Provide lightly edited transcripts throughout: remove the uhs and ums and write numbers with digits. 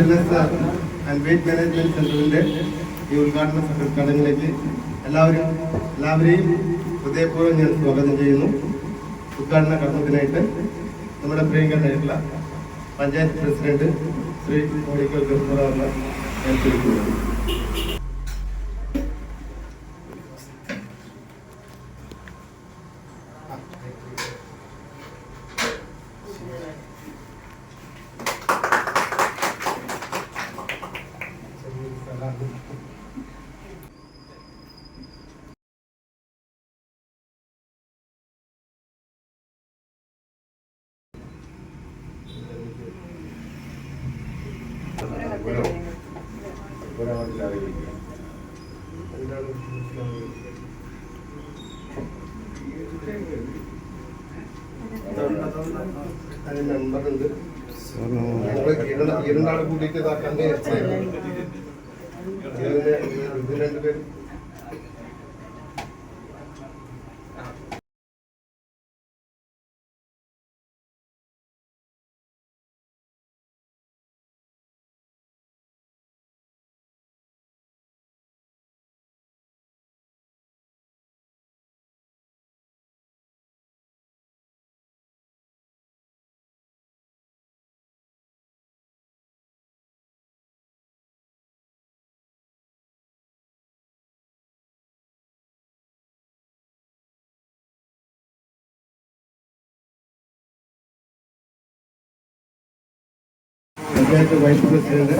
Wellness and weight management സെന്ററിന്റെ ഈ ഉദ്ഘാടന ചടങ്ങിലേക്ക് എല്ലാവരെയും ഹൃദയപൂർവ്വം ഞാൻ സ്വാഗതം ചെയ്യുന്നു. ഉദ്ഘാടന കർമ്മത്തിനായിട്ട് നമ്മുടെ പ്രിയങ്കരനായിട്ടുള്ള പഞ്ചായത്ത് പ്രസിഡന്റ് ശ്രീ മോണിക്കൽ ഗർഭറാറിനെ ഞാൻ ക്ഷണിക്കുന്നു. മെമ്പറുണ്ട്, ഇരുന്നാളെ കൂട്ടിയിട്ട് ഇതാക്കാണ്ട് ഇത് രണ്ടുപേരും പഞ്ചായത്ത് വൈസ് പ്രസിഡന്റ്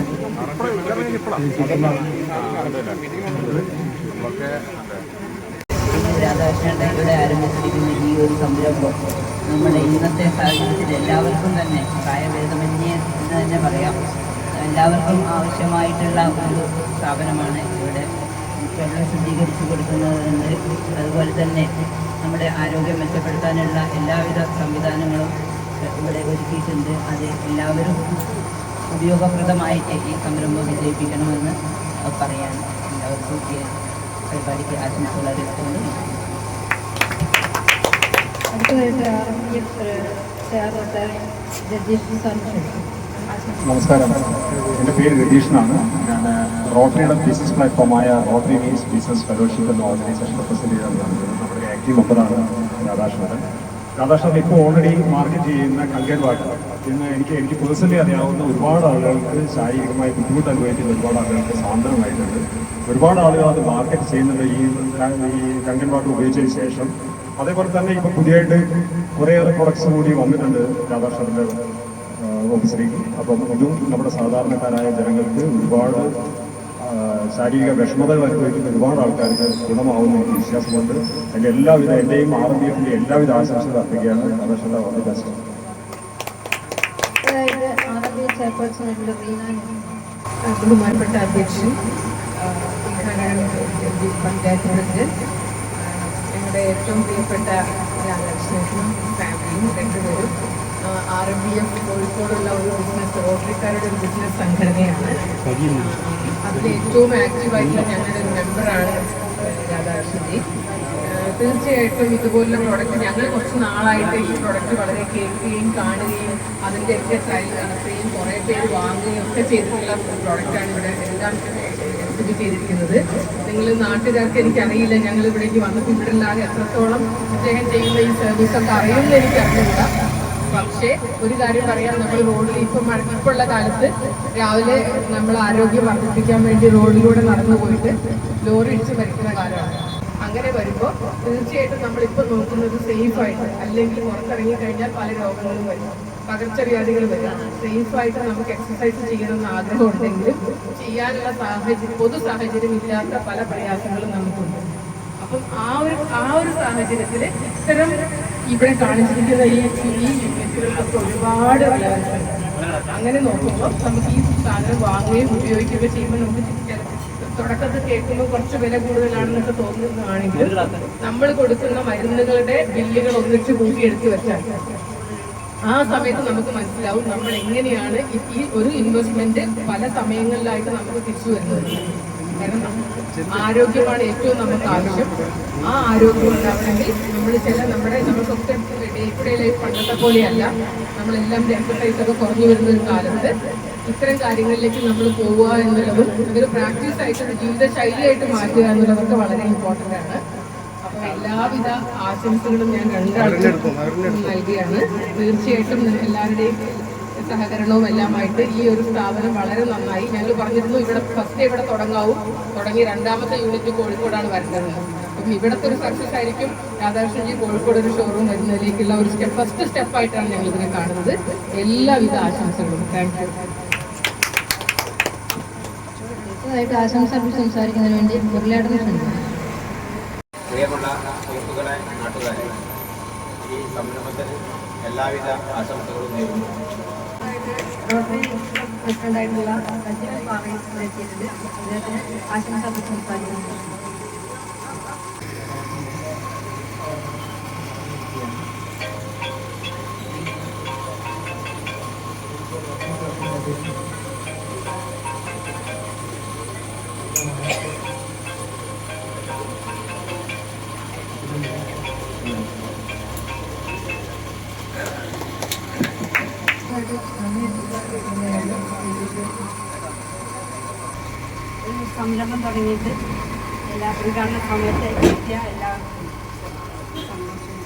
രാധാകൃഷ്ണൻ ആരംഭിച്ചിരിക്കുന്ന ഈ ഒരു സംരംഭം നമ്മുടെ ഇന്നത്തെ സാഹചര്യത്തിൽ എല്ലാവർക്കും തന്നെ പ്രായഭേദമന്യേ എന്ന് തന്നെ പറയാം, എല്ലാവർക്കും ആവശ്യമായിട്ടുള്ള ഒരു സ്ഥാപനമാണ്. ഇവിടെ വെള്ളം ശുദ്ധീകരിച്ചു കൊടുക്കുന്നതുണ്ട്. അതുപോലെ തന്നെ നമ്മുടെ ആരോഗ്യം മെച്ചപ്പെടുത്താനുള്ള എല്ലാവിധ സംവിധാനങ്ങളും ഇവിടെ ഒരുക്കിയിട്ടുണ്ട്. അത് എല്ലാവരും ഉപയോഗപ്രദമായിട്ട് ഈ സംരംഭം വിജയിപ്പിക്കണമെന്ന് പറയാൻ എല്ലാവർക്കും ഈ പരിപാടിക്ക് ആശംസകൾ അറിയിച്ചുകൊണ്ട് നമസ്കാരം, എൻ്റെ പേര് രതീഷ്. ഞാൻ റോട്ടറിയുടെ ബിസിനസ് പ്ലാറ്റ്ഫോമായ റോട്ടറി മീൻസ് ബിസിനസ് ഫെലോഷിപ്പ് എന്ന ഓർഗനൈസേഷൻ റെപ്രസെൻ്റ് ചെയ്താണ്. നമ്മുടെ ആക്റ്റീവ് മെമ്പറാണ് രാധാകൃഷ്ണൻ. രാധാകൃഷ്ണൻ ഇപ്പോൾ ഓൾറെഡി മാർക്കറ്റ് ചെയ്യുന്ന കങ്കേഡ് വാട്ടർ ഇന്ന് എനിക്ക് പേഴ്സണലി അറിയാവുന്ന ഒരുപാട് ആളുകൾക്ക് ശാരീരികമായി ബുദ്ധിമുട്ട് അനുഭവിക്കുന്ന ഒരുപാട് ആളുകൾക്ക് സാന്ത്വനമായിട്ടുണ്ട്. ഒരുപാട് ആളുകൾ അത് മാർക്കറ്റ് ചെയ്യുന്നുണ്ട് ഈ കങ്കേഡ് വാട്ടർ ഉപയോഗിച്ചതിന് ശേഷം. അതേപോലെ തന്നെ ഇപ്പോൾ പുതിയതായിട്ട് കുറേയേറെ പ്രൊഡക്ട്സ് കൂടി വന്നിട്ടുണ്ട് രാധാകൃഷ്ണൻ്റെ ഓഫീസിലേക്ക്. അപ്പം ഇതും നമ്മുടെ സാധാരണക്കാരായ ജനങ്ങൾക്ക് ഒരുപാട് ശാരീരിക വിഷമതകൾ അനുഭവിക്കുന്ന ഒരുപാട് ആൾക്കാർക്ക് ഗുണമാവുന്ന എനിക്ക് വിശ്വാസമുണ്ട്. അതിൻ്റെ എല്ലാവിധ എൻ്റെയും RMBFിൻ്റെ എല്ലാവിധ ആശംസകൾ അർപ്പിക്കുകയാണ്. രാധാകൃഷ്ണൻ്റെ വളരെ ബെസ്റ്റ്. ബഹുമാനപ്പെട്ട അധ്യക്ഷൻ, പഞ്ചായത്ത് പ്രസിഡന്റ്, ഞങ്ങളുടെ ഏറ്റവും പ്രിയപ്പെട്ട രാധാകൃഷ്ണനും ഫാമിലിയും രണ്ടുപേരും RMBF കോഴിക്കോടുള്ള ഒരു ബിസിനസ്, റോട്ടറിക്കാരുടെ ഒരു ബിസിനസ് സംഘടനയാണ്. അതിൽ ഏറ്റവും ആക്റ്റീവായിട്ടുള്ള ഞങ്ങളുടെ ഒരു മെമ്പറാണ് രാധാകൃഷ്ണജി. തീർച്ചയായിട്ടും ഇതുപോലുള്ള പ്രോഡക്റ്റ് ഞങ്ങൾ കുറച്ച് നാളായിട്ട് ഈ പ്രോഡക്റ്റ് വളരെ കേൾക്കുകയും കാണുകയും അതിൻ്റെയൊക്കെ ട്രയൽ നടത്തുകയും കുറേ പേര് വാങ്ങുകയും ഒക്കെ ചെയ്തിട്ടുള്ള പ്രോഡക്റ്റാണ് ഇവിടെ എല്ലാം എക്സിബിറ്റ് ചെയ്തിരിക്കുന്നത്. നിങ്ങൾ നാട്ടുകാർക്ക് എനിക്കറിയില്ല, ഞങ്ങൾ ഇവിടേക്ക് വന്നപ്പോൾ ഇവിടെ എല്ലാവരും എത്രത്തോളം അദ്ദേഹം ചെയ്യുന്ന ഈ സർവീസൊക്കെ അറിയുമെന്ന് എനിക്കറിയില്ല. പക്ഷേ ഒരു കാര്യം പറയാം, നമ്മൾ റോഡിൽ ഇപ്പോഴുള്ള കാലത്ത് രാവിലെ നമ്മൾ ആരോഗ്യം വർദ്ധിപ്പിക്കാൻ വേണ്ടി റോഡിലൂടെ നടന്നു പോയിട്ട് ലോറി ഇടിച്ച് മരിക്കുന്ന കാലമാണ്. അങ്ങനെ വരുമ്പോൾ തീർച്ചയായിട്ടും നമ്മളിപ്പോൾ നോക്കുന്നത് സേഫായിട്ട്, അല്ലെങ്കിൽ പുറത്തിറങ്ങി കഴിഞ്ഞാൽ പല രോഗങ്ങളും വരും, പകർച്ചവ്യാധികൾ വരും. സേഫായിട്ട് നമുക്ക് എക്സസൈസ് ചെയ്യണമെന്ന് ആഗ്രഹമുണ്ടെങ്കിലും ചെയ്യാനുള്ള പൊതു സാഹചര്യം ഇല്ലാത്ത പല പ്രയാസങ്ങളും നമുക്കുണ്ട്. അപ്പം ആ ഒരു സാഹചര്യത്തിൽ ഇത്തരം ഇവിടെ കാണിച്ചിരിക്കുന്ന ഈ യൂണിറ്റുകൾക്കൊക്കെ ഒരുപാട് റിലവൻസ് ഉണ്ട്. അങ്ങനെ നോക്കുമ്പോൾ നമുക്ക് ഈ സാധനം വാങ്ങുകയും ഉപയോഗിക്കുകയും ചെയ്യുമ്പോൾ നമുക്ക് തുടക്കത്തിൽ കേൾക്കുമ്പോൾ കുറച്ച് വില കൂടുതലാണെന്നൊക്കെ തോന്നുന്നതാണെങ്കിൽ നമ്മൾ കൊടുക്കുന്ന മരുന്നുകളുടെ ബില്ലുകൾ ഒന്നിച്ച് കൂട്ടിയെടുത്ത് വെച്ചാൽ ആ സമയത്ത് നമുക്ക് മനസ്സിലാവും നമ്മൾ എങ്ങനെയാണ് ഈ ഒരു ഇൻവെസ്റ്റ്മെന്റ് പല സമയങ്ങളിലായിട്ട് നമുക്ക് തിരിച്ചു വരുന്നത്. കാരണം ആരോഗ്യമാണ് ഏറ്റവും നമുക്ക് ആവശ്യം. ആ ആരോഗ്യം ഉണ്ടാവണമെങ്കിൽ നമുക്കൊക്കെ ഡേ ടു ഡേ ലൈഫ് പണ്ടത്തെ പോലെയല്ല. നമ്മളെല്ലാം എക്സസൈസ് ഒക്കെ കുറഞ്ഞു വരുന്ന ഒരു കാലത്ത് ഇത്തരം കാര്യങ്ങളിലേക്ക് നമ്മൾ പോവുക എന്നുള്ളതും അതൊരു പ്രാക്ടീസായിട്ട് ഒരു ജീവിത ശൈലിയായിട്ട് മാറ്റുക എന്നുള്ളതൊക്കെ വളരെ ഇമ്പോർട്ടൻ്റ് ആണ്. അപ്പോൾ എല്ലാവിധ ആശംസകളും ഞാൻ രണ്ടാൾക്കും നൽകുകയാണ്. തീർച്ചയായിട്ടും എല്ലാവരുടെയും സഹകരണവും എല്ലാമായിട്ട് ഈ ഒരു സ്ഥാപനം വളരെ നന്നായി. ഞങ്ങൾ പറഞ്ഞിരുന്നു ഇവിടെ ഫസ്റ്റ് ഇവിടെ തുടങ്ങി രണ്ടാമത്തെ യൂണിറ്റ് കോഴിക്കോടാണ് വരുന്നത്. അപ്പം ഇവിടുത്തെ ഒരു സക്സസ് ആയിരിക്കും രാധാകൃഷ്ണൻജി കോഴിക്കോട് ഒരു ഷോറൂം വരുന്നതിലേക്കുള്ള ഒരു ഫസ്റ്റ് സ്റ്റെപ്പായിട്ടാണ് ഞങ്ങൾ ഇതിനെ കാണുന്നത്. എല്ലാവിധ ആശംസകളും. Thank you. അടുത്തതായിട്ട് ആശംസ സംസാരിക്കുന്നതിന് വേണ്ടി മുരളിയേട്ടനെ ക്ഷണിക്കുന്നു. പ്രിയമുള്ള സുഹൃത്തുക്കളെ, നാട്ടുകാരെ, ഈ സംരംഭത്തിന് എല്ലാവിധ ആശംസകളും നേരുന്നു. റോട്ടറി പ്രസിഡന്റായിട്ടുള്ള സജീവൻ സ്വാമി എത്തിയിട്ടുണ്ട്. അദ്ദേഹത്തിന് ആശംസ സംസാരിക്കുന്നു. സംരംഭം തുടങ്ങിയിട്ട് എല്ലാ ഉദ്ഘാടന സമയത്ത് എത്തിയ എല്ലാ സന്തോഷം.